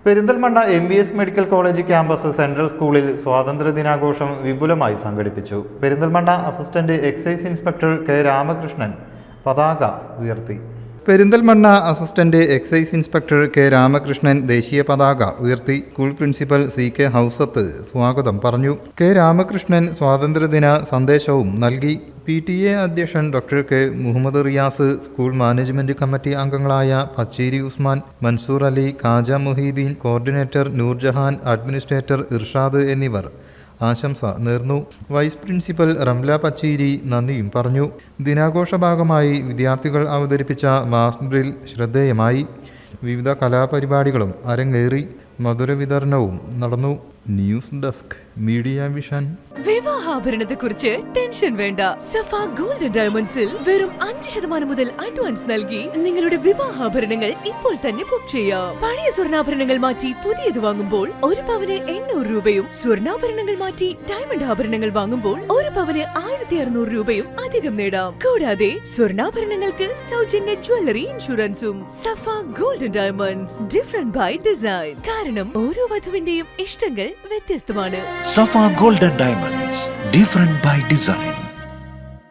Perinthalmanna MBS medical college campus central സ്കൂളിൽ സ്വാതന്ത്ര്യദിനാഘോഷം വിപുലമായി സംഘടിപ്പിച്ചു. Perinthalmanna assistant excise inspector K Ramakrishnan പതാക ഉയർത്തി. Perinthalmanna assistant excise inspector K Ramakrishnan ദേശീയ പതാക ഉയർത്തി. സ്കൂൾ പ്രിൻസിപ്പൽ CK ഹൗസത്ത് സ്വാഗതം പറഞ്ഞു. കെ രാമകൃഷ്ണൻ സ്വാതന്ത്ര്യദിന സന്ദേശവും നൽകി. PTA അധ്യക്ഷൻ doctor K Muhammad Riyas, school management committee അംഗങ്ങളായ പച്ചേരി ഉസ്മാൻ, മൻസൂർ അലി, ഖാജ മുഹീദ്ദീൻ, കോർഡിനേറ്റർ നൂർജഹാൻ, അഡ്മിനിസ്ട്രേറ്റർ ഇർഷാദ് എന്നിവർ ആശംസ നേർന്നു. വൈസ് പ്രിൻസിപ്പൽ റംല പച്ചേരി നന്ദിയും പറഞ്ഞു. ദിനാഘോഷ ഭാഗമായി വിദ്യാർത്ഥികൾ അവതരിപ്പിച്ച മാസ് ഡ്രിൽ ശ്രദ്ധേയമായി. വിവിധ കലാപരിപാടികളും അരങ്ങേറി. മധുര വിതരണവും നടന്നു. News desk media vision. വിവാഹാഭരണത്തെക്കുറിച്ച് ടെൻഷൻ വേണ്ട. സഫ ഗോൾഡ് ഡയമണ്ട്സിൽ വെറും 5% മുതൽ അഡ്വാൻസ് നൽകി നിങ്ങളുടെ വിവാഹാഭരണങ്ങൾ ഇപ്പോൾ തന്നെ ബുക്ക് ചെയ്യാം. പഴയ സ്വർണ്ണാഭരണങ്ങൾ മാറ്റി പുതിയത് വാങ്ങുമ്പോൾ 1 പവന് 800 രൂപയും, സ്വർണ്ണാഭരണങ്ങൾ മാറ്റി ഡയമണ്ട് ആഭരണങ്ങൾ വാങ്ങുമ്പോൾ 1 പവന് 1600 രൂപയും അധികം നേടാം. കൂടാതെ സ്വർണ്ണാഭരണങ്ങൾക്ക് സൗജന്യ ജ്വല്ലറി ഇൻഷുറൻസും. Safa gold diamonds, different by design. കാരണം ഓരോ വധുവിന്റെയും ഇഷ്ടങ്ങൾ വ്യത്യസ്തമാണ്. Safa Golden Diamonds, different by design.